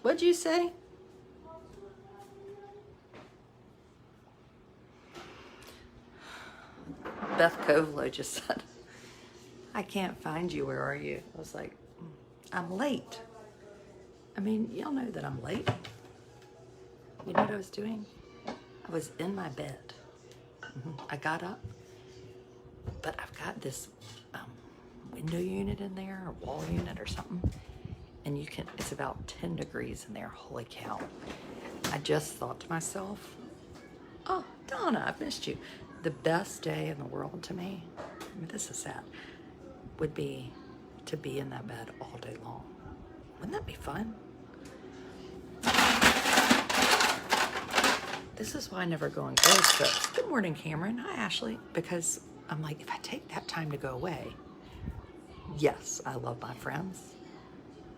What'd you say? Beth Kovlo just said, I can't find you. Where are you? I was like, I'm late. I mean, y'all know that I'm late. You know what I was doing? I was in my bed. I got up, but I've got this window unit in there, or wall unit or something. And it's about 10 degrees in there. Holy cow. I just thought to myself, oh, Donna, I've missed you. The best day in the world to me, I mean, this is sad, would be to be in that bed all day long. Wouldn't that be fun? This is why I never go on girls trips. Good morning, Cameron. Hi, Ashley. Because I'm like, if I take that time to go away, yes, I love my friends,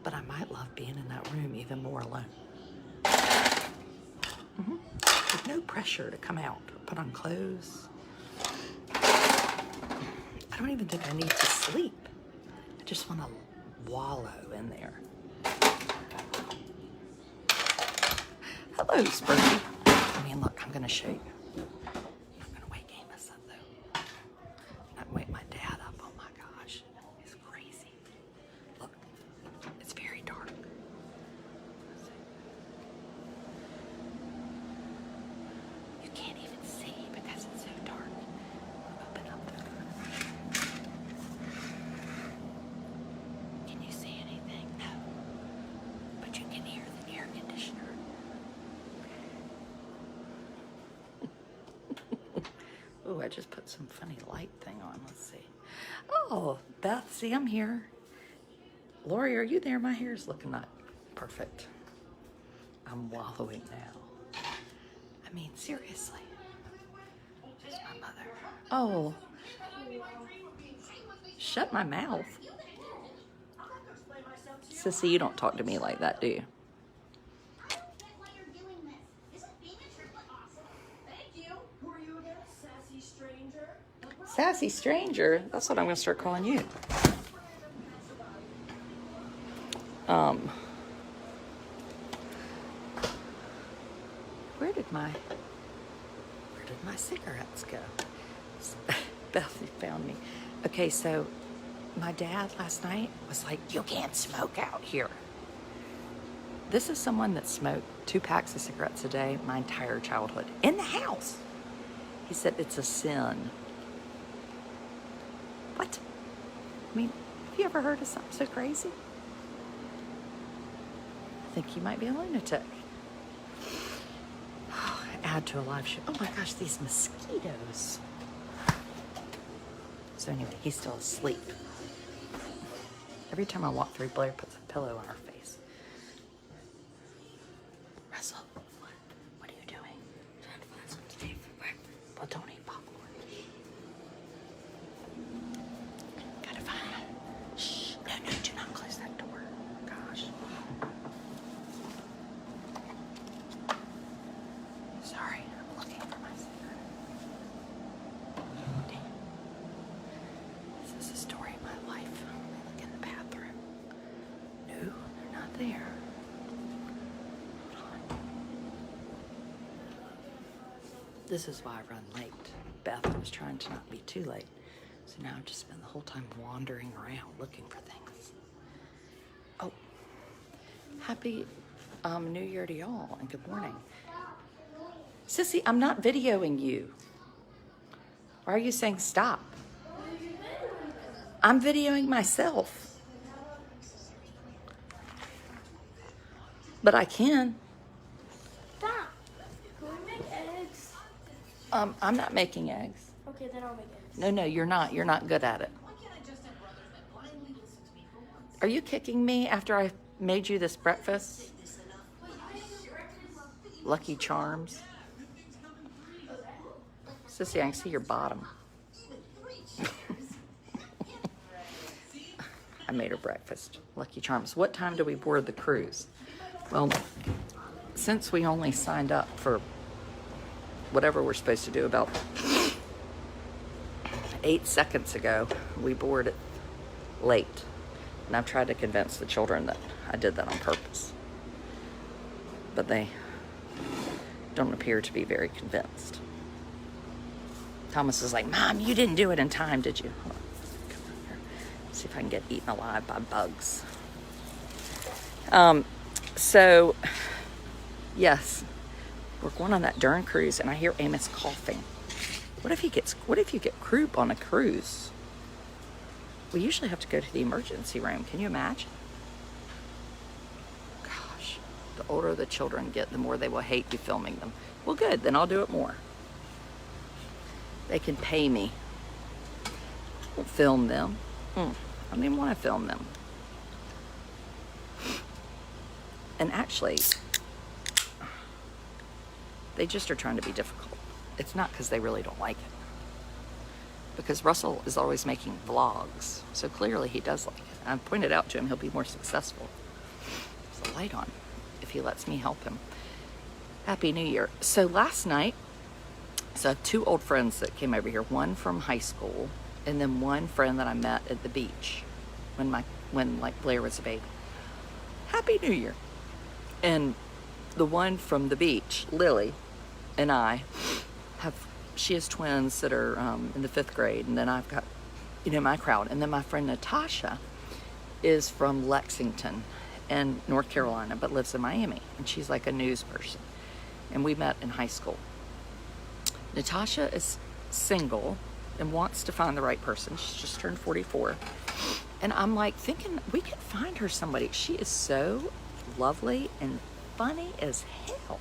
but I might love being in that room even more alone. With no pressure to come out or put on clothes. I don't even think I need to sleep. I just want to wallow in there. Hello, Spurky. I mean, look, I'm going to show you. I'm not going to wake Amos up, though. I'm not wake my dad up. Oh, my gosh. It's crazy. Look, it's very dark. You can't even see because it's so dark. Open up the curtain. Can you see anything? No. But you can hear the air conditioner. Oh, I just put some funny light thing on. Let's see. Oh, Beth, see, I'm here. Lori, are you there? My hair's looking not perfect. I'm wallowing now. I mean, seriously. There's my mother. Oh. Shut my mouth. Sissy, you don't talk to me like that, do you? Sassy stranger? That's what I'm going to start calling you. Where did my cigarettes go? Beth found me. Okay, so my dad last night was like, you can't smoke out here. This is someone that smoked 2 packs of cigarettes a day my entire childhood in the house. He said it's a sin. What? I mean, have you ever heard of something so crazy? I think you might be a lunatic. Add to a live show. Oh my gosh, these mosquitoes. So anyway, he's still asleep. Every time I walk through, Blair puts a pillow on her face. Russell, what are you doing? Trying to find something to eat for breakfast. Well, don't eat popcorn. Gotta find. Shh. No, do not close that door. Gosh. Sorry, I'm looking for my cigarette. Damn. This is a story of my life. Look in the bathroom. No, they're not there. Hold on. This is why I run late. Beth was trying to not be too late. So now I've just spent the whole time wandering around looking for things. Oh, happy New Year to y'all and good morning. Sissy, I'm not videoing you. Why are you saying stop? I'm videoing myself. But I can. Stop. Can we make eggs? I'm not making eggs. Okay, then I'll make eggs. No, you're not. You're not good at it. Are you kicking me after I made you this breakfast? Lucky Charms. Sissy, I can see your bottom. I made her breakfast. Lucky Charms. What time do we board the cruise? Well, since we only signed up for whatever we're supposed to do about 8 seconds ago, we boarded late. And I've tried to convince the children that I did that on purpose. but they don't appear to be very convinced. Thomas is like, Mom, you didn't do it in time, did you? Hold on. Come on here. See if I can get eaten alive by bugs. So, yes, we're going on that darn cruise, and I hear Amos coughing. What if you get croup on a cruise? We usually have to go to the emergency room. Can you imagine? Gosh, the older the children get, the more they will hate you filming them. Well, good, then I'll do it more. They can pay me. I won't film them. I don't even want to film them. And actually, they just are trying to be difficult. It's not because they really don't like it. Because Russell is always making vlogs, so clearly he does like it. I pointed out to him he'll be more successful. There's a light on if he lets me help him. Happy New Year. So last night, so I have 2 old friends that came over here, one from high school, and then one friend that I met at the beach when like Blair was a baby. Happy New Year. And the one from the beach, Lily, and I she has twins that are in the 5th grade, and then I've got, my crowd. And then my friend Natasha is from Lexington in North Carolina, but lives in Miami, and she's like a news person. And we met in high school. Natasha is single and wants to find the right person. She's just turned 44. And I'm like thinking we could find her somebody. She is so lovely and funny as hell.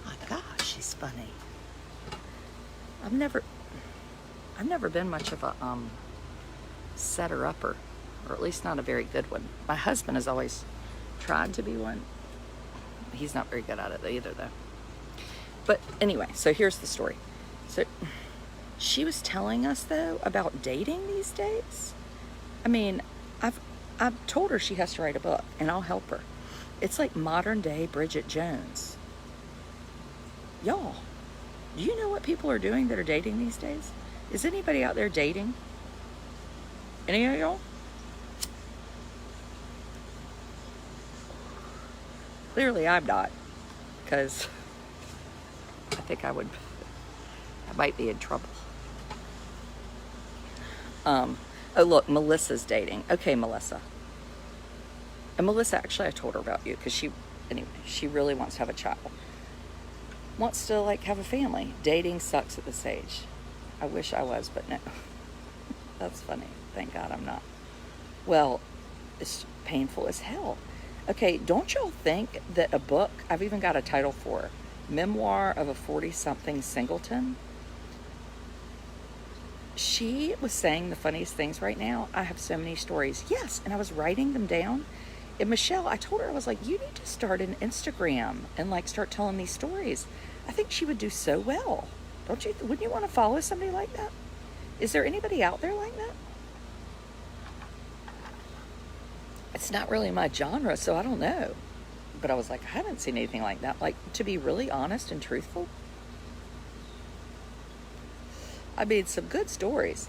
My gosh, she's funny. I've never been much of a setter-upper, or at least not a very good one. My husband has always tried to be one. He's not very good at it either, though. But anyway, so here's the story. So she was telling us, though, about dating these days. I mean, I've told her she has to write a book, and I'll help her. It's like modern-day Bridget Jones. Y'all, do you know what people are doing that are dating these days? Is anybody out there dating? Any of y'all? Clearly I'm not, because I think I might be in trouble. Oh look, Melissa's dating. Okay, Melissa. And Melissa, actually I told her about you, because she really wants to have a child. Wants to like have a family. Dating sucks at this age. I wish I was, but no. That's funny. Thank God I'm not. Well, it's painful as hell. Okay, don't y'all think that a book, I've even got a title for it, Memoir of a 40-something Singleton? She was saying the funniest things right now. I have so many stories. Yes, and I was writing them down. And Michelle, I told her, I was like, you need to start an Instagram and like start telling these stories. I think she would do so well. Don't you? Wouldn't you want to follow somebody like that? Is there anybody out there like that? It's not really my genre, so I don't know. But I was like, I haven't seen anything like that. Like, to be really honest and truthful, I mean, some good stories.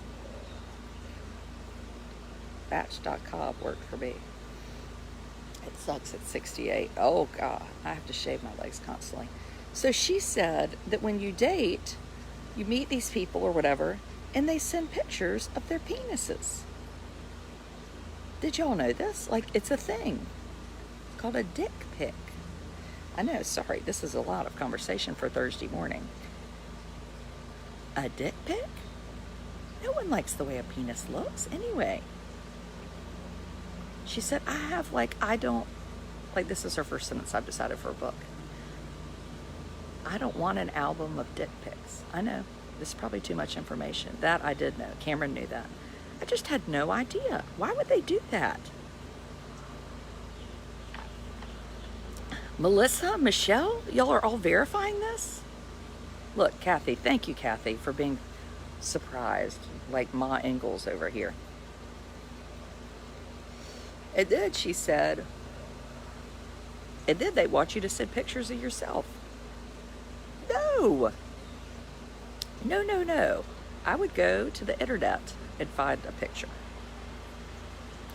Batch.com worked for me. It sucks at 68. Oh, God. I have to shave my legs constantly. So she said that when you date, you meet these people or whatever, and they send pictures of their penises. Did y'all know this? Like, it's a thing. It's called a dick pic. I know, sorry. This is a lot of conversation for Thursday morning. A dick pic? No one likes the way a penis looks anyway. She said, this is her first sentence I've decided for a book. I don't want an album of dick pics. I know, this is probably too much information. That I did know. Cameron knew that. I just had no idea. Why would they do that? Melissa, Michelle, y'all are all verifying this? Look, Kathy, thank you, Kathy, for being surprised, like Ma Ingalls over here. It did, she said. It did. They want you to send pictures of yourself. No. No, no, no. I would go to the internet and find a picture.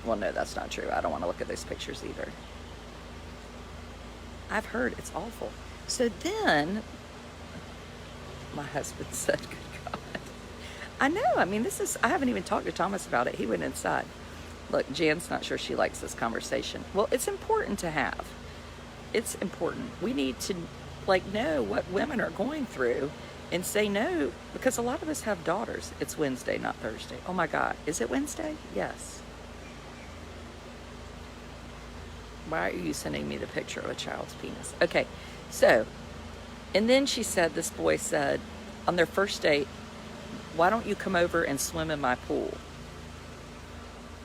Well, no, that's not true. I don't want to look at those pictures either. I've heard it's awful. So then my husband said, good God. I know. I mean, I haven't even talked to Thomas about it. He went inside. Look, Jan's not sure she likes this conversation. Well, it's important to have. It's important. We need to, know what women are going through and say no, because a lot of us have daughters. It's Wednesday, not Thursday. Oh my God. Is it Wednesday? Yes. Why are you sending me the picture of a child's penis? Okay, so, and then this boy said, on their first date, why don't you come over and swim in my pool?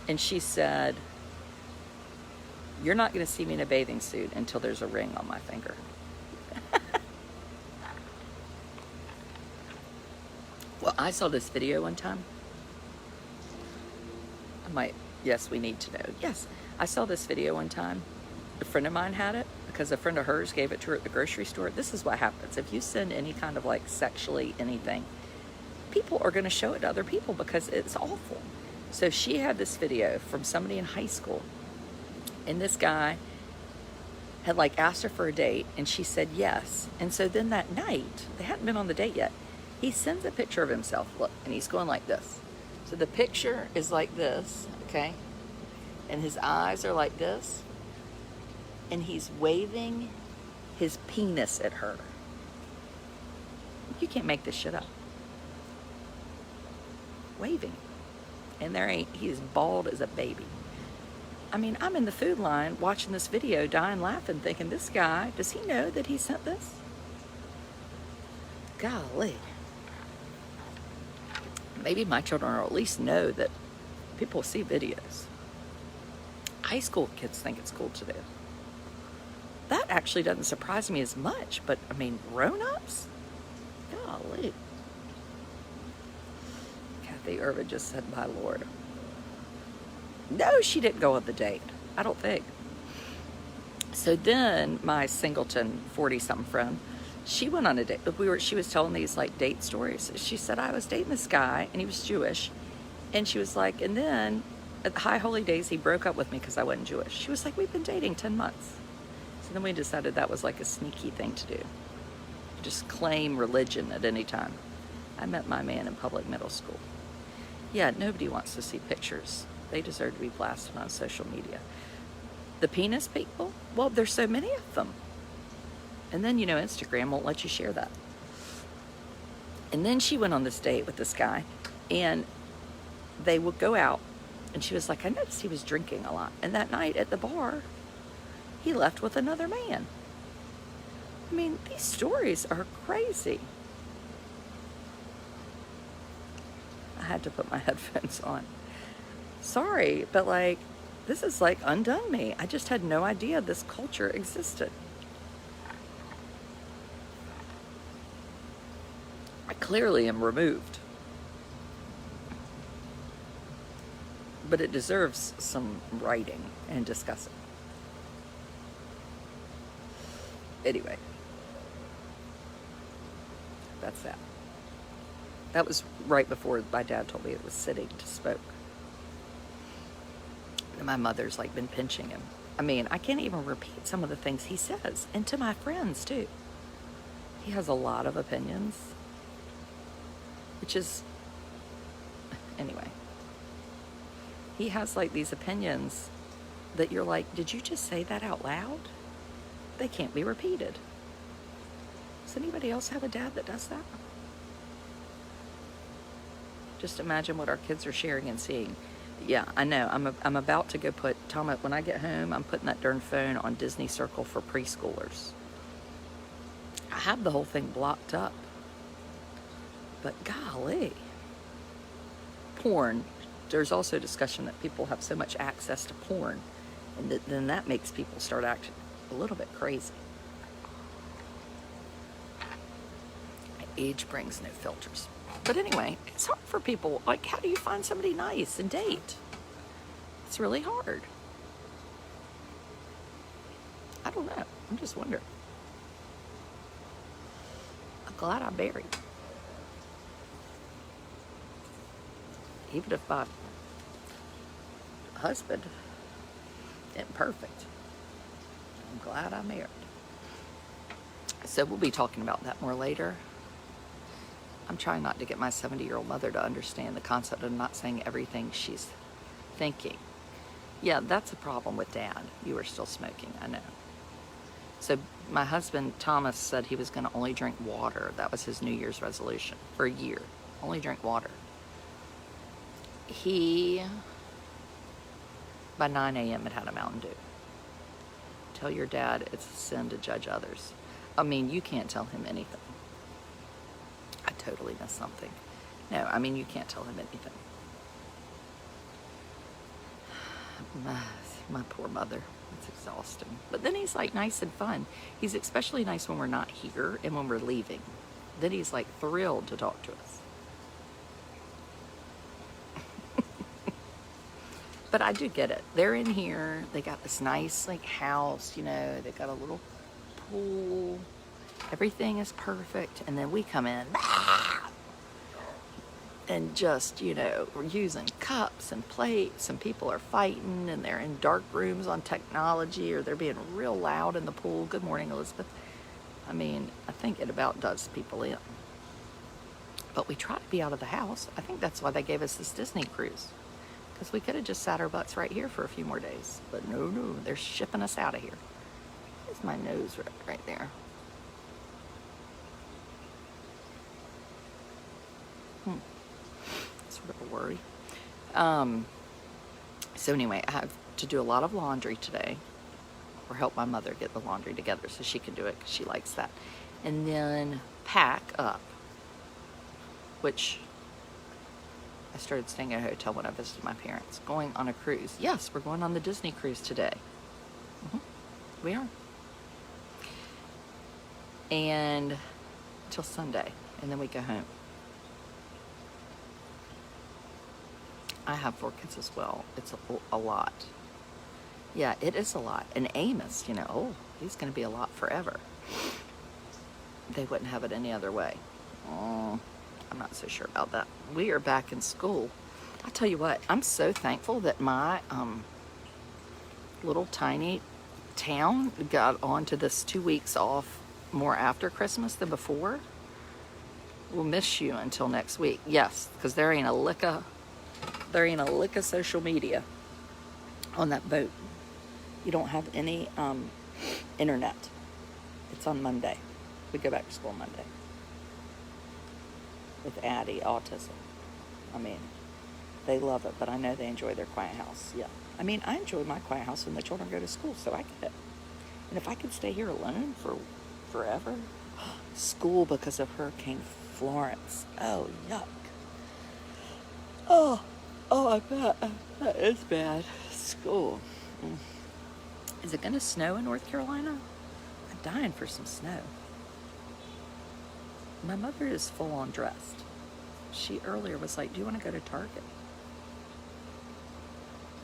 And she said, you're not going to see me in a bathing suit until there's a ring on my finger. Well, I saw this video one time. Yes, we need to know. Yes, I saw this video one time. A friend of mine had it because a friend of hers gave it to her at the grocery store. This is what happens. If you send any kind of sexually anything, people are going to show it to other people because it's awful. So she had this video from somebody in high school, and this guy had asked her for a date, and she said yes. And so then that night, they hadn't been on the date yet, he sends a picture of himself, look, and he's going like this. So the picture is like this, okay? And his eyes are like this, and he's waving his penis at her. You can't make this shit up. Waving. And he is bald as a baby. I mean, I'm in the food line watching this video, dying laughing, thinking, this guy, does he know that he sent this? Golly. Maybe my children will at least know that people see videos. High school kids think it's cool to do. That actually doesn't surprise me as much, but I mean, grown-ups? Golly. Kathy Irvin just said, my Lord. No, she didn't go on the date. I don't think. So then my singleton 40-something friend, she went on a date. She was telling these date stories. She said, I was dating this guy and he was Jewish. And she was like, and then at the High Holy Days, he broke up with me because I wasn't Jewish. She was like, we've been dating 10 months. So then we decided that was a sneaky thing to do. Just claim religion at any time. I met my man in public middle school. Yeah, nobody wants to see pictures. They deserve to be blasted on social media. The penis people? Well, there's so many of them. And then, Instagram won't let you share that. And then she went on this date with this guy, and they would go out, and she was like, I noticed he was drinking a lot. And that night at the bar, he left with another man. I mean, these stories are crazy. I had to put my headphones on. Sorry, but this is undone me. I just had no idea this culture existed. I clearly am removed. But it deserves some writing and discussing. Anyway. That's that. That was right before my dad told me it was sitting to smoke. And my mother's been pinching him. I mean, I can't even repeat some of the things he says. And to my friends, too. He has a lot of opinions. Which is... Anyway. He has these opinions that you're like, did you just say that out loud? They can't be repeated. Does anybody else have a dad that does that? Just imagine what our kids are sharing and seeing. Yeah, I know. I'm about to go put Thomas, when I get home, I'm putting that darn phone on Disney Circle for preschoolers. I have the whole thing blocked up. But golly. Porn. There's also discussion that people have so much access to porn, and then that makes people start acting a little bit crazy. Age brings no filters. But anyway, it's hard for people. How do you find somebody nice and date? It's really hard. I don't know. I'm just wondering. I'm glad I'm married. Even if my husband isn't perfect, I'm glad I'm married. So we'll be talking about that more later. I'm trying not to get my 70-year-old mother to understand the concept of not saying everything she's thinking. Yeah, that's a problem with Dad. You are still smoking, I know. So my husband, Thomas, said he was going to only drink water. That was his New Year's resolution for a year. Only drink water. He, by 9 a.m., had a Mountain Dew. Tell your dad it's a sin to judge others. I mean, you can't tell him anything. I totally missed something. No, I mean, you can't tell him anything. My poor mother. It's exhausting. But then he's like nice and fun. He's especially nice when we're not here and when we're leaving. Then he's like thrilled to talk to us. But I do get it. They're in here. They got this nice like house, you know. They got a little pool. Everything is perfect. And then we come in and just, you know, we're using cups and plates, and people are fighting, and they're in dark rooms on technology, or they're being real loud in the pool. Good morning, Elizabeth. I mean, I think it about does people in. But we try to be out of the house. I think that's why they gave us this Disney cruise, because we could have just sat our butts right here for a few more days. But no, they're shipping us out of here. There's my nose right there. Sort of a worry. So anyway, I have to do a lot of laundry today, or help my mother get the laundry together so she can do it because she likes that. And then pack up, which I started staying at a hotel when I visited my parents. Going on a cruise. Yes, we're going on the Disney cruise today. We are. And until Sunday, and then we go home. I have 4 kids as well. It's a lot. Yeah, it is a lot. And Amos, you know, oh, he's going to be a lot forever. They wouldn't have it any other way. Oh, I'm not so sure about that. We are back in school. I tell you what, I'm so thankful that my little tiny town got onto this 2 weeks off more after Christmas than before. We'll miss you until next week. Yes, because there ain't a lick of social media on that boat. You don't have any internet. It's on Monday. We go back to school Monday. With Addie, autism. I mean, they love it, but I know they enjoy their quiet house. Yeah. I mean, I enjoy my quiet house when the children go to school, so I get it. And if I could stay here alone for forever, school because of Hurricane Florence. Oh, yuck. Oh, I bet. That is bad. School. Is it going to snow in North Carolina? I'm dying for some snow. My mother is full on dressed. She earlier was like, do you want to go to Target?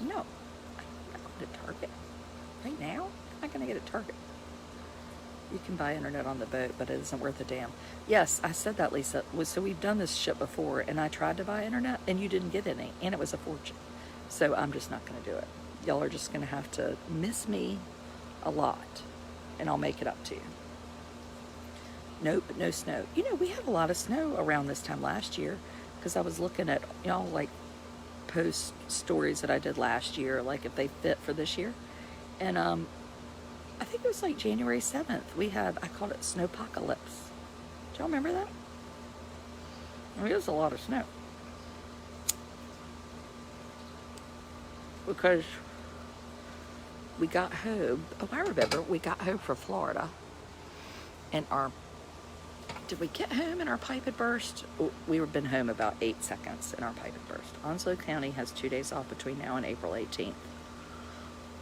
No, I'm not going to Target. Right now? I'm not going to get a Target. You can buy internet on the boat, but it isn't worth a damn. Yes, I said that, Lisa. So we've done this shit before, and I tried to buy internet, and you didn't get any, and it was a fortune. So I'm just not going to do it. Y'all are just going to have to miss me a lot, and I'll make it up to you. Nope, no snow. You know, we had a lot of snow around this time last year, because I was looking at, y'all, like, post stories that I did last year, like if they fit for this year. And I think it was like January 7th. We had, I called it snowpocalypse. Do y'all remember that? I mean, it was a lot of snow. Because we got home, I remember, we got home from Florida, and did we get home and our pipe had burst? We had been home about 8 seconds and our pipe had burst. Onslow County has 2 days off between now and April 18th.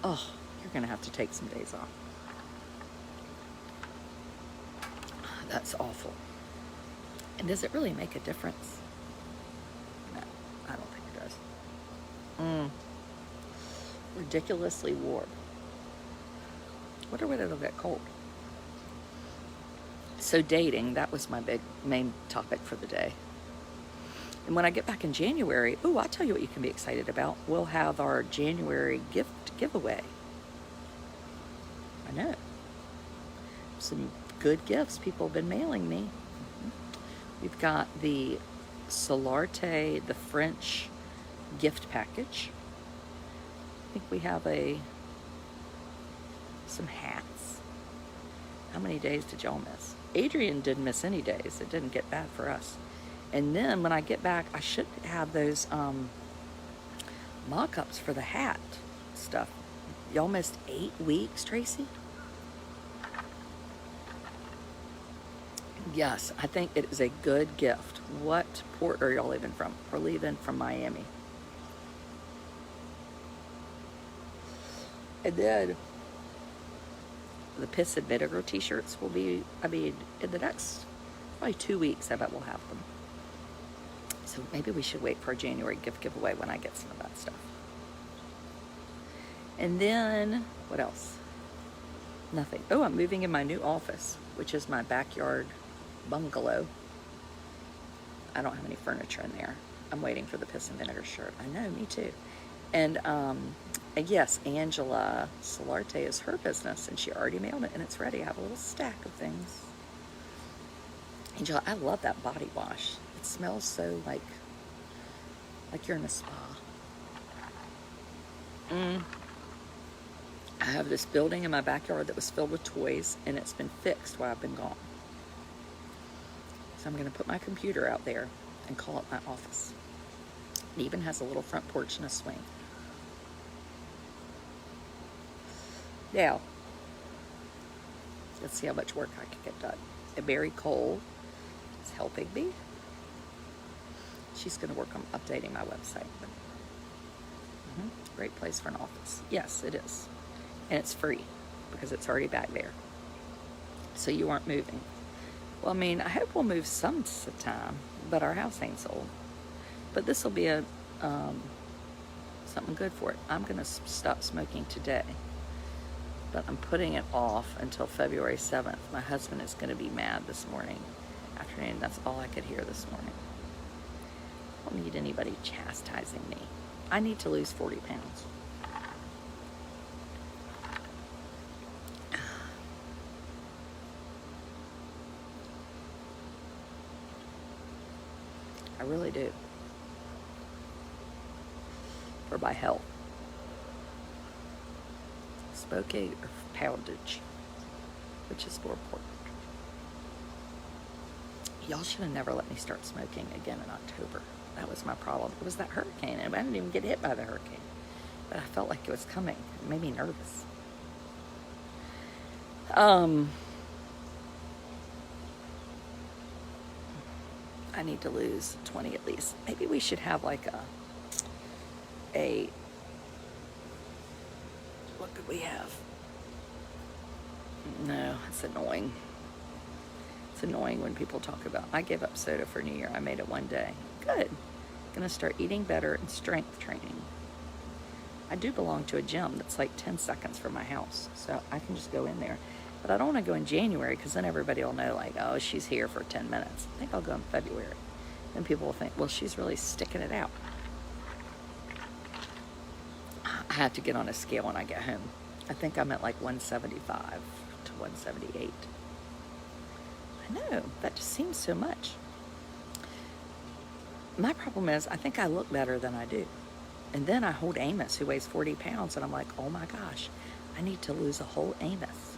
Oh, you're going to have to take some days off. That's awful. And does it really make a difference? No, I don't think it does. Ridiculously warm. Wonder when it'll get cold. So dating, that was my main topic for the day. And when I get back in January, I'll tell you what you can be excited about. We'll have our January gift giveaway. I know. some good gifts people have been mailing me. We've got the Solarte, the French gift package. I think we have some hats. How many days did y'all miss? Adrian didn't miss any days. It didn't get bad for us. And then when I get back, I should have those mock-ups for the hat stuff. Y'all missed 8 weeks, Tracy? Yes, I think it is a good gift. What port are y'all leaving from? We're leaving from Miami. And then the Piss and Vinegar t-shirts will be, in the next probably 2 weeks, I bet we'll have them. So maybe we should wait for a January gift giveaway when I get some of that stuff. And then, what else? Nothing. Oh, I'm moving in my new office, which is my backyard bungalow. I don't have any furniture in there. I'm waiting for the Piss and Vinegar shirt. I know, me too. And yes, Angela Solarte is her business, and she already mailed it, and it's ready. I have a little stack of things. Angela, I love that body wash. It smells so like you're in a spa. I have this building in my backyard that was filled with toys, and it's been fixed while I've been gone. So I'm going to put my computer out there and call it my office. It even has a little front porch and a swing. Now, let's see how much work I can get done. And Mary Cole is helping me. She's going to work on updating my website. Great place for an office. Yes, it is. And it's free because it's already back there. So you aren't moving. Well, I mean, I hope we'll move some time, but our house ain't sold. But this will be a something good for it. I'm going to stop smoking today, but I'm putting it off until February 7th. My husband is going to be mad this afternoon. That's all I could hear this morning. I don't need anybody chastising me. I need to lose 40 pounds. I really do. For my health. Smoking or poundage, which is more important. Y'all should have never let me start smoking again in October. That was my problem. It was that hurricane, and I didn't even get hit by the hurricane. But I felt like it was coming. It made me nervous. I need to lose 20 at least. Maybe we should have like what could we have? No, it's annoying. It's annoying when people talk about, I gave up soda for New Year. I made it one day. Good. Gonna start eating better and strength training. I do belong to a gym that's like 10 seconds from my house, so I can just go in there. But I don't want to go in January because then everybody will know, like, oh, she's here for 10 minutes. I think I'll go in February. Then people will think, well, she's really sticking it out. I have to get on a scale when I get home. I think I'm at like 175 to 178. I know, that just seems so much. My problem is, I think I look better than I do. And then I hold Amos, who weighs 40 pounds, and I'm like, oh my gosh, I need to lose a whole Amos.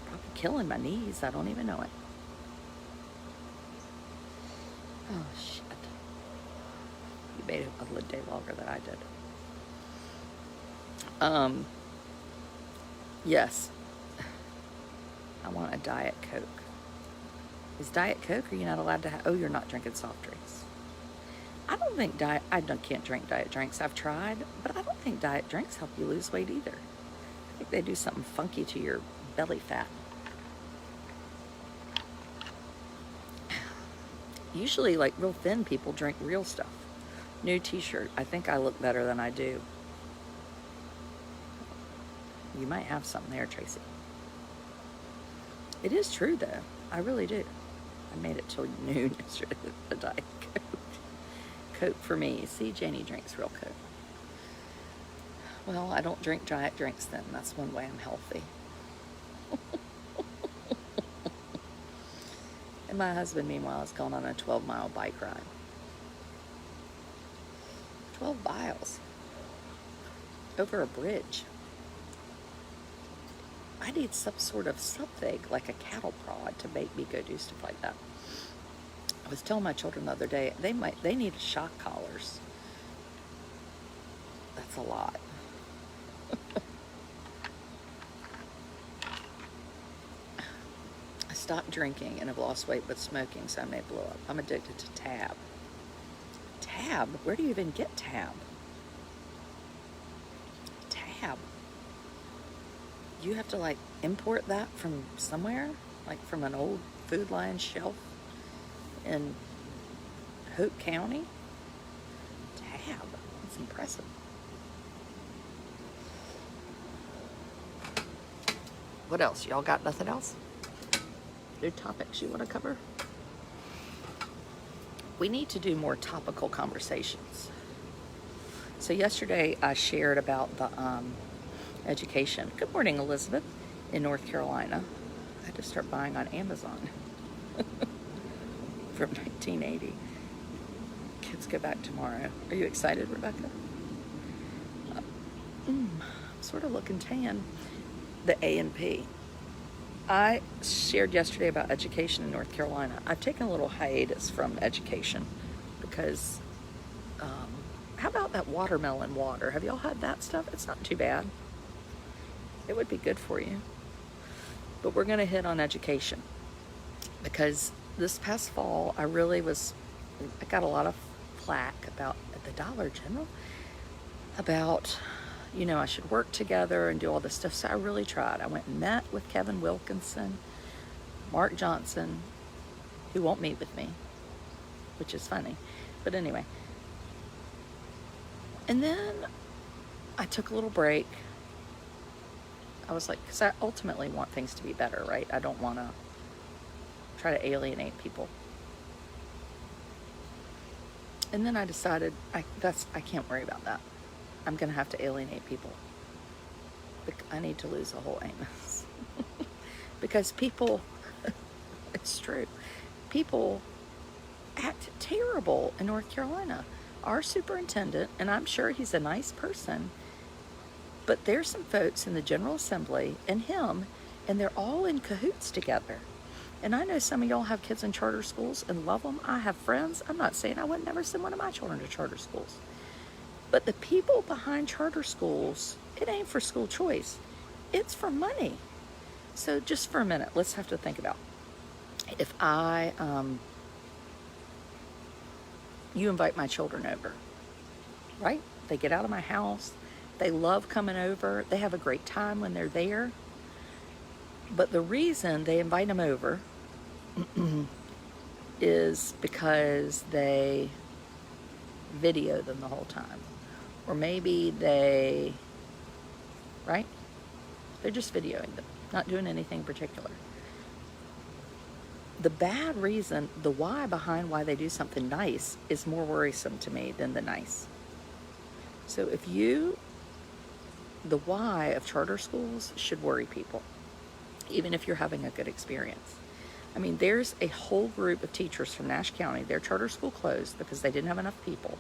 Probably killing my knees, I don't even know it. Oh, shit. You made it a day longer than I did. Yes. I want a Diet Coke. Is Diet Coke, or are you not allowed to have, oh, you're not drinking soft drinks. I don't think can't drink diet drinks. I've tried, but I don't think diet drinks help you lose weight either. I think they do something funky to your belly fat. Usually, like real thin people drink real stuff. New t-shirt. I think I look better than I do. You might have something there, Tracy. It is true, though. I really do. I made it till noon yesterday with the Diet Coke. Coke for me. See, Janie drinks real Coke. Well, I don't drink diet drinks then. That's one way I'm healthy. And my husband, meanwhile, is going on a 12-mile bike ride. 12 miles over a bridge. I need some sort of something like a cattle prod to make me go do stuff like that. I was telling my children the other day, they need shock collars. That's a lot. I stopped drinking and have lost weight but smoking, so I may blow up. I'm addicted to Tab. Tab? Where do you even get Tab? Tab. You have to like import that from somewhere, like from an old Food Lion shelf in Hope County. Tab. That's impressive. What else? Y'all got nothing else? New topics you want to cover? We need to do more topical conversations. So yesterday I shared about the education. Good morning, Elizabeth, in North Carolina. I had to start buying on Amazon from 1980. Kids go back tomorrow. Are you excited, Rebecca? I'm sort of looking tan. The A&P. I shared yesterday about education in North Carolina. I've taken a little hiatus from education because how about that watermelon water? Have y'all had that stuff? It's not too bad. It would be good for you. But we're going to hit on education because this past fall I got a lot of flack about at the Dollar General about, you know, I should work together and do all this stuff. So I really tried. I went and met with Kevin Wilkinson, Mark Johnson, who won't meet with me, which is funny. But anyway. And then I took a little break. I was like, because I ultimately want things to be better, right? I don't want to try to alienate people. And then I decided I can't worry about that. I'm going to have to alienate people. I need to lose a whole Amos. Because people, it's true, people act terrible in North Carolina. Our superintendent, and I'm sure he's a nice person, but there's some folks in the General Assembly and him, and they're all in cahoots together. And I know some of y'all have kids in charter schools and love them. I have friends. I'm not saying I would never send one of my children to charter schools. But the people behind charter schools, it ain't for school choice. It's for money. So just for a minute, let's have to think about, if you invite my children over, right? They get out of my house. They love coming over. They have a great time when they're there. But the reason they invite them over is because they video them the whole time. Or maybe they, right? They're just videoing them, not doing anything particular. The bad reason, the why behind why they do something nice is more worrisome to me than the nice. So the why of charter schools should worry people, even if you're having a good experience. I mean, there's a whole group of teachers from Nash County. Their charter school closed because they didn't have enough people,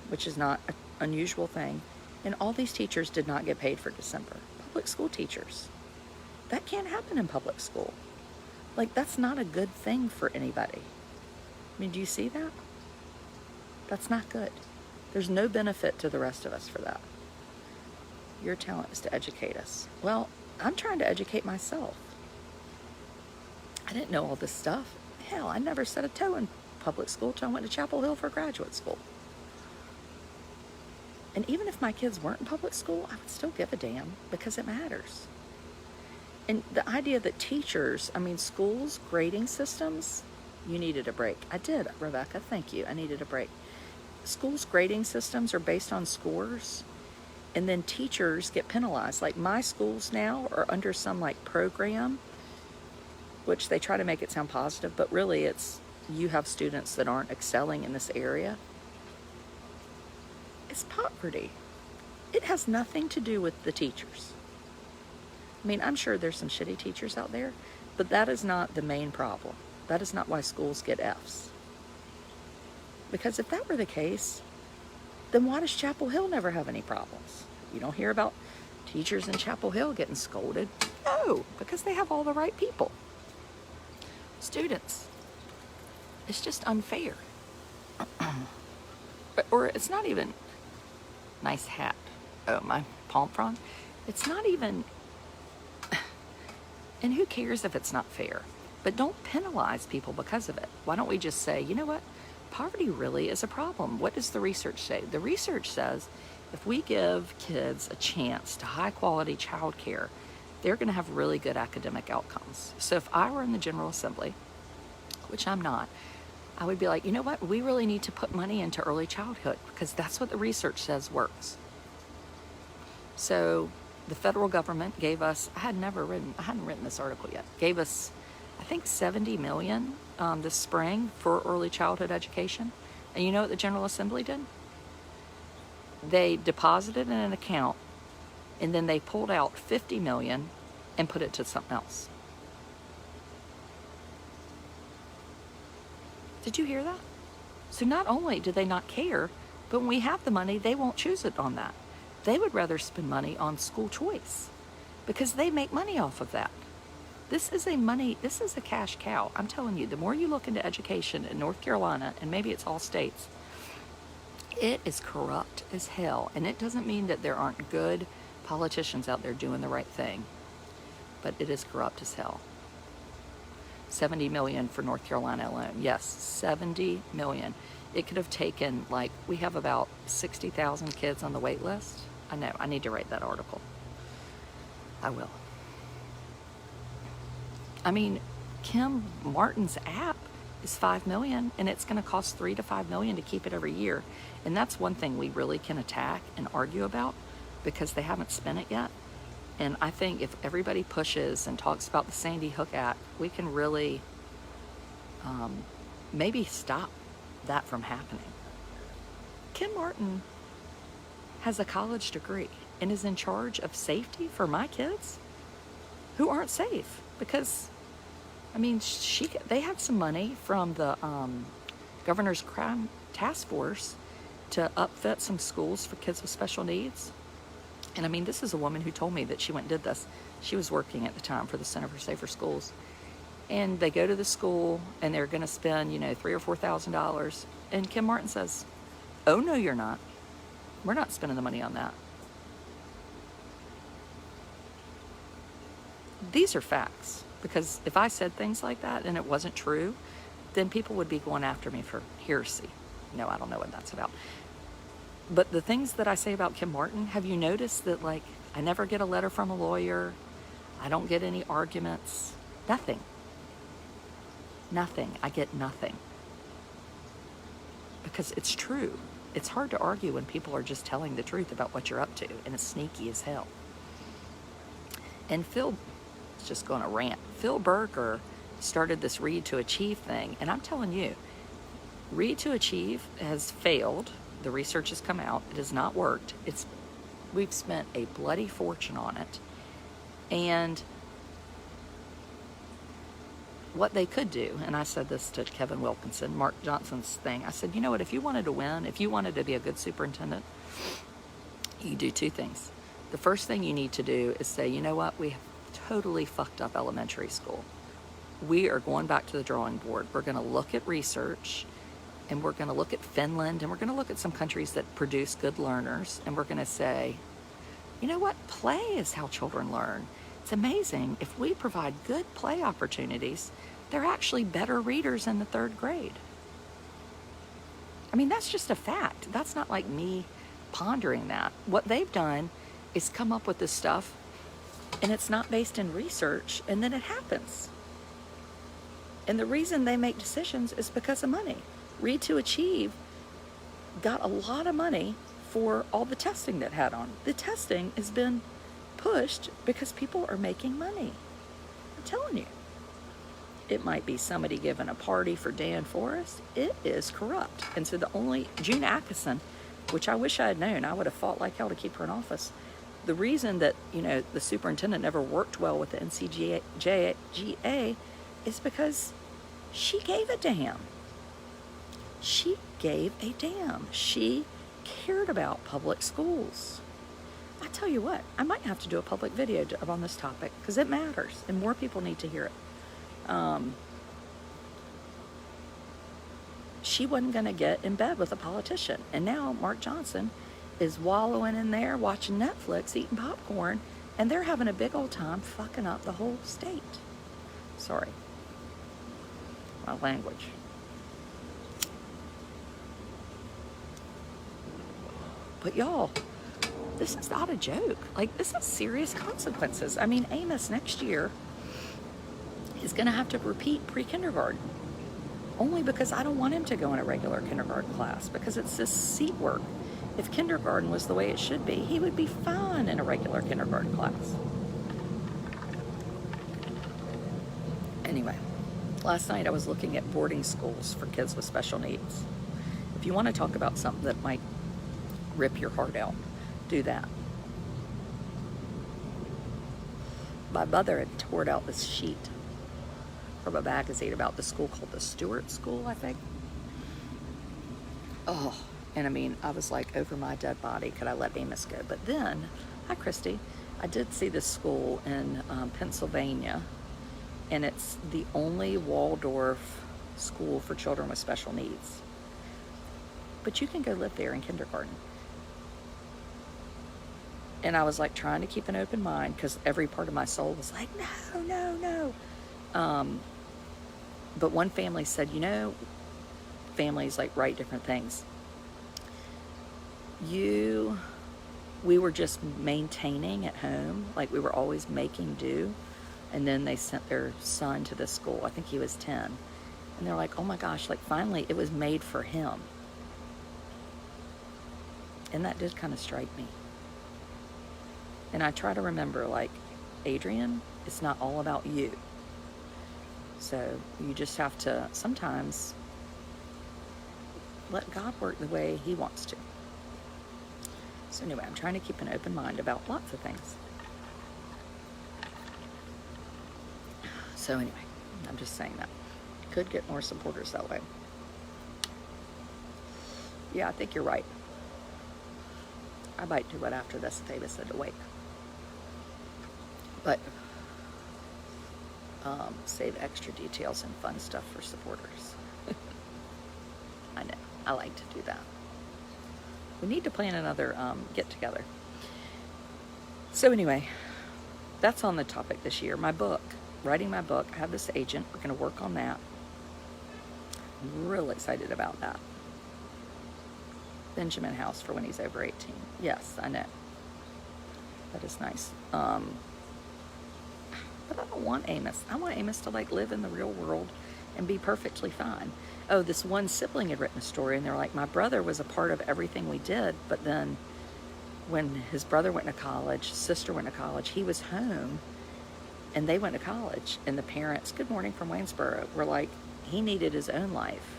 which is not an unusual thing. And all these teachers did not get paid for December. Public school teachers. That can't happen in public school. Like, that's not a good thing for anybody. I mean, do you see that? That's not good. There's no benefit to the rest of us for that. Your talent is to educate us. Well, I'm trying to educate myself. I didn't know all this stuff. Hell, I never set a toe in public school till I went to Chapel Hill for graduate school. And even if my kids weren't in public school, I would still give a damn because it matters. And the idea that teachers, schools, grading systems, you needed a break. I did, Rebecca, thank you. I needed a break. Schools' grading systems are based on scores, and then teachers get penalized. Like my schools now are under some program, which they try to make it sound positive, but really it's you have students that aren't excelling in this area. It's poverty. It has nothing to do with the teachers. I'm sure there's some shitty teachers out there, but that is not the main problem. That is not why schools get Fs. Because if that were the case, then why does Chapel Hill never have any problems? You don't hear about teachers in Chapel Hill getting scolded. No, because they have all the right people. Students, it's just unfair. Or it's not even, nice hat. Oh, my palm frond. It's not even, and who cares if it's not fair? But don't penalize people because of it. Why don't we just say, you know what? Poverty really is a problem. What does the research say? The research says if we give kids a chance to high quality child care, they're going to have really good academic outcomes. So if I were in the General Assembly, which I'm not, I would be like, you know what? We really need to put money into early childhood because that's what the research says works. So the federal government gave us, I hadn't written this article yet, gave us, I think, $70 million this spring for early childhood education. And you know what the General Assembly did? They deposited in an account and then they pulled out $50 million and put it to something else. Did you hear that? So not only do they not care, but when we have the money, they won't choose it on that. They would rather spend money on school choice because they make money off of that. This is a cash cow. I'm telling you, the more you look into education in North Carolina, and maybe it's all states, it is corrupt as hell. And it doesn't mean that there aren't good politicians out there doing the right thing, but it is corrupt as hell. 70 million for North Carolina alone. Yes, 70 million. It could have taken, like, we have about 60,000 kids on the wait list. I know, I need to write that article. I will. I mean, Kim Martin's app is 5 million and it's going to cost 3 to 5 million to keep it every year. And that's one thing we really can attack and argue about because they haven't spent it yet. And I think if everybody pushes and talks about the Sandy Hook Act, we can really maybe stop that from happening. Kim Martin has a college degree and is in charge of safety for my kids who aren't safe because, I mean, they had some money from the Governor's Crime Task Force to upfit some schools for kids with special needs. And I mean, this is a woman who told me that she went and did this. She was working at the time for the Center for Safer Schools. And they go to the school and they're going to spend, $3,000 or $4,000. And Kim Martin says, oh, no, you're not. We're not spending the money on that. These are facts. Because if I said things like that and it wasn't true, then people would be going after me for heresy. No, I don't know what that's about. But the things that I say about Kim Martin, have you noticed that, like, I never get a letter from a lawyer? I don't get any arguments. Nothing. Nothing. I get nothing. Because it's true. It's hard to argue when people are just telling the truth about what you're up to, and it's sneaky as hell. And Phil, just going to rant, Phil Berger started this Read to Achieve thing, and I'm telling you, Read to Achieve has failed. The research has come out. It has not worked. We've spent a bloody fortune on it. And what they could do, and I said this to Kevin Wilkinson, Mark Johnson's thing, I said, you know what, if you wanted to win, if you wanted to be a good superintendent, you do two things. The first thing you need to do is say, you know what, we have totally fucked up elementary school. We are going back to the drawing board. We're going to look at research, and we're going to look at Finland, and we're going to look at some countries that produce good learners, and we're going to say, you know what, play is how children learn. It's amazing. If we provide good play opportunities, they're actually better readers in the 3rd grade. I mean, that's just a fact. That's not like me pondering that. What they've done is come up with this stuff, and it's not based in research, and then it happens. And the reason they make decisions is because of money. Read to Achieve got a lot of money for all the testing that had on. The testing has been pushed because people are making money. I'm telling you. It might be somebody giving a party for Dan Forrest. It is corrupt. And so June Atkinson, which I wish I had known, I would have fought like hell to keep her in office. The reason that, the superintendent never worked well with the NCGA is because She gave a damn. She gave a damn. She cared about public schools. I tell you what, I might have to do a public video on this topic because it matters and more people need to hear it. She wasn't going to get in bed with a politician. And now Mark Johnson is wallowing in there watching Netflix, eating popcorn, and they're having a big old time fucking up the whole state. Sorry. My language. But y'all, this is not a joke. Like, this has serious consequences. I mean, Amos next year is going to have to repeat pre-kindergarten. Only because I don't want him to go in a regular kindergarten class, because it's this seat work. If kindergarten was the way it should be, he would be fine in a regular kindergarten class. Anyway, last night I was looking at boarding schools for kids with special needs. If you want to talk about something that might rip your heart out, do that. My mother had tore out this sheet from a magazine about the school called the Stewart School, I think. Oh, and I mean, I was like, over my dead body, could I let Amos go? But then, hi Christy, I did see this school in Pennsylvania, and it's the only Waldorf school for children with special needs. But you can go live there in kindergarten. And I was like trying to keep an open mind because every part of my soul was like, no, no, no. But one family said, you know, families like write different things. We were just maintaining at home, like we were always making do. And then they sent their son to this school. I think he was 10. And they're like, oh my gosh, like finally it was made for him. And that did kind of strike me. And I try to remember, like, Adrian, it's not all about you. So you just have to sometimes let God work the way he wants to. So anyway, I'm trying to keep an open mind about lots of things. So anyway, I'm just saying that. Could get more supporters that way. Yeah, I think you're right. I might do it after this if David said to wait. But save extra details and fun stuff for supporters. I know. I like to do that. We need to plan another get-together. So anyway, that's on the topic this year. My book. Writing my book. I have this agent. We're going to work on that. I'm real excited about that. Benjamin House for when he's over 18. Yes, I know. That is nice. But I don't want Amos. I want Amos to like live in the real world and be perfectly fine. Oh, this one sibling had written a story and they're like, my brother was a part of everything we did, but then when his brother went to college, sister went to college, he was home and they went to college, and the parents, good morning from Waynesboro, were like, he needed his own life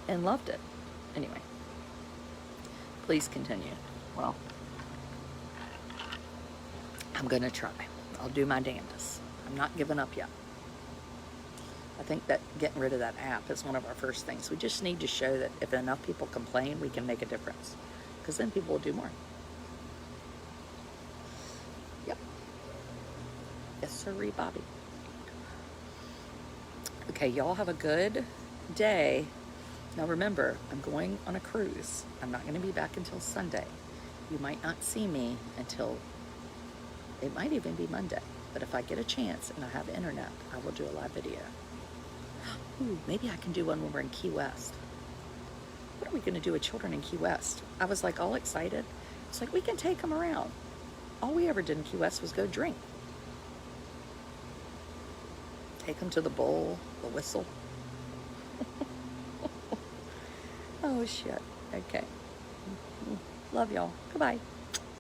and loved it. Anyway, please continue. Well, I'm gonna try. I'll do my damnedest. I'm not giving up yet. I think that getting rid of that app is one of our first things. We just need to show that if enough people complain, we can make a difference. Because then people will do more. Yep. Yes, sirree, Bobby. Okay, y'all have a good day. Now remember, I'm going on a cruise. I'm not going to be back until Sunday. You might not see me until... It might even be Monday, but if I get a chance and I have internet, I will do a live video. Ooh, maybe I can do one when we're in Key West. What are we going to do with children in Key West? I was like all excited. It's like, we can take them around. All we ever did in Key West was go drink. Take them to the bowl, the whistle. Oh, shit. Okay. Love y'all. Goodbye.